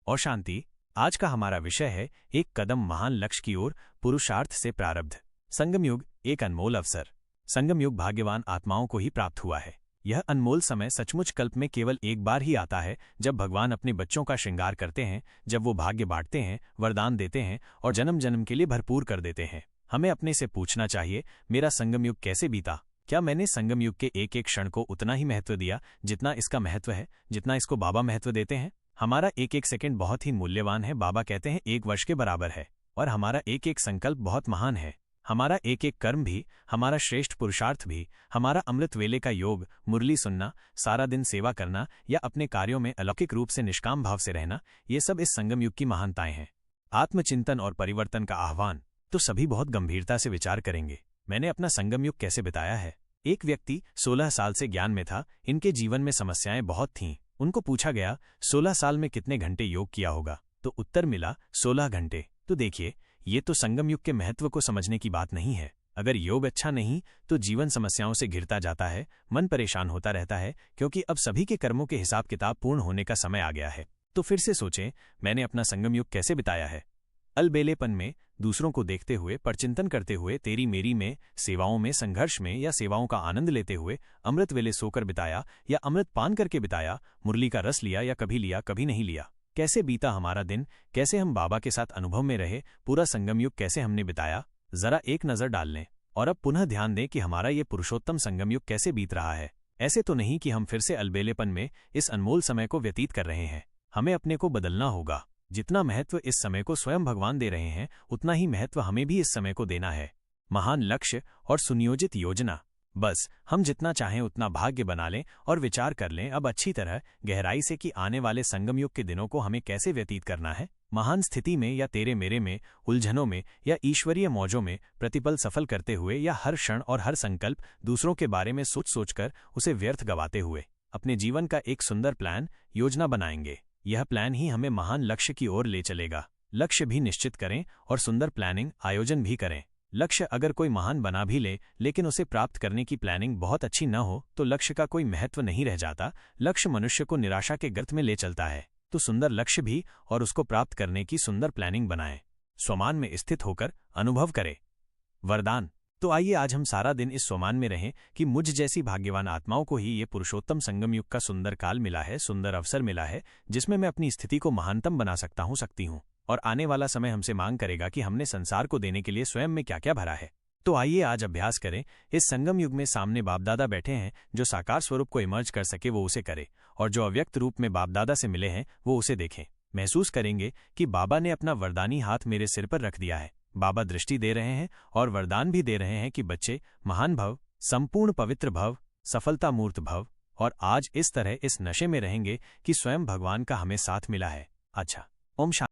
और शांति। आज का हमारा विषय है एक कदम महान लक्ष्य की ओर, पुरुषार्थ से प्रारब्ध। संगम युग एक अनमोल अवसर। संगम युग भाग्यवान आत्माओं को ही प्राप्त हुआ है। यह अनमोल समय सचमुच कल्प में केवल एक बार ही आता है, जब भगवान अपने बच्चों का श्रृंगार करते हैं, जब वो भाग्य बांटते हैं, वरदान देते हैं और जन्म जन्म के लिए भरपूर कर देते हैं। हमें अपने से पूछना चाहिए, मेरा संगम युग कैसे बीता? क्या मैंने संगम युग के एक एक क्षण को उतना ही महत्व दिया जितना इसका महत्व है, जितना इसको बाबा महत्व देते हैं? हमारा एक एक सेकंड बहुत ही मूल्यवान है। बाबा कहते हैं 1 वर्ष के बराबर है। और हमारा एक एक संकल्प बहुत महान है। हमारा एक एक कर्म भी, हमारा श्रेष्ठ पुरुषार्थ भी, हमारा अमृत वेले का योग, मुरली सुनना, सारा दिन सेवा करना या अपने कार्यों में अलौकिक रूप से निष्काम भाव से रहना, ये सब इस संगम युग की महानताएं हैं। आत्मचिंतन और परिवर्तन का आह्वान। तो सभी बहुत गंभीरता से विचार करेंगे, मैंने अपना संगम युग कैसे बिताया है। एक व्यक्ति 16 साल से ज्ञान में था। इनके जीवन में समस्याएं बहुत थीं। उनको पूछा गया, 16 साल में कितने घंटे योग किया होगा? तो उत्तर मिला, 16 घंटे। तो देखिए, ये तो संगम युग के महत्व को समझने की बात नहीं है। अगर योग अच्छा नहीं तो जीवन समस्याओं से घिरता जाता है, मन परेशान होता रहता है, क्योंकि अब सभी के कर्मों के हिसाब किताब पूर्ण होने का समय आ गया है। तो फिर से सोचें, मैंने अपना संगम युग कैसे बिताया है। अलबेलेपन में, दूसरों को देखते हुए, परचिंतन करते हुए, तेरी मेरी में, सेवाओं में, संघर्ष में या सेवाओं का आनंद लेते हुए, अमृत वेले सोकर बिताया या अमृत पान करके बिताया, मुरली का रस लिया या कभी नहीं लिया। कैसे बीता हमारा दिन, कैसे हम बाबा के साथ अनुभव में रहे, पूरा संगम युग कैसे हमने बिताया, जरा एक नजर डाल लें। और अब पुनः ध्यान दें कि हमारा ये पुरुषोत्तम संगम युग कैसे बीत रहा है। ऐसे तो नहीं कि हम फिर से अलबेलेपन में इस अनमोल समय को व्यतीत कर रहे हैं। हमें अपने को बदलना होगा। जितना महत्व इस समय को स्वयं भगवान दे रहे हैं, उतना ही महत्व हमें भी इस समय को देना है। महान लक्ष्य और सुनियोजित योजना। बस हम जितना चाहें उतना भाग्य बना लें और विचार कर लें अब अच्छी तरह गहराई से कि आने वाले संगम युग के दिनों को हमें कैसे व्यतीत करना है। महान स्थिति में या तेरे मेरे में, उलझनों में या ईश्वरीय मौजों में, प्रतिपल सफल करते हुए या हर क्षण और हर संकल्प दूसरों के बारे में सोच सोचकर उसे व्यर्थ गवाते हुए, अपने जीवन का एक सुंदर प्लान, योजना बनाएंगे। यह प्लान ही हमें महान लक्ष्य की ओर ले चलेगा। लक्ष्य भी निश्चित करें और सुंदर प्लानिंग, आयोजन भी करें। लक्ष्य अगर कोई महान बना भी ले, लेकिन उसे प्राप्त करने की प्लानिंग बहुत अच्छी न हो, तो लक्ष्य का कोई महत्व नहीं रह जाता। लक्ष्य मनुष्य को निराशा के गर्त में ले चलता है। तो सुंदर लक्ष्य भी और उसको प्राप्त करने की सुंदर प्लानिंग बनाएं। स्वमान में स्थित होकर अनुभव करें। वरदान। तो आइए आज हम सारा दिन इस स्वमान में रहें कि मुझ जैसी भाग्यवान आत्माओं को ही ये पुरुषोत्तम संगम युग का सुंदर काल मिला है, सुंदर अवसर मिला है, जिसमें मैं अपनी स्थिति को महानतम बना सकती हूँ। और आने वाला समय हमसे मांग करेगा कि हमने संसार को देने के लिए स्वयं में क्या क्या भरा है। तो आइए आज अभ्यास करें। इस संगम युग में सामने बापदादा बैठे हैं। जो साकार स्वरूप को इमर्ज कर सके वो उसे करे, और जो अव्यक्त रूप में बापदादा से मिले हैं वो उसे देखें। महसूस करेंगे कि बाबा ने अपना वरदानी हाथ मेरे सिर पर रख दिया है। बाबा दृष्टि दे रहे हैं और वरदान भी दे रहे हैं कि बच्चे, महान भव, संपूर्ण पवित्र भव, सफलता मूर्त भव। और आज इस तरह इस नशे में रहेंगे कि स्वयं भगवान का हमें साथ मिला है। अच्छा, ओम शांति।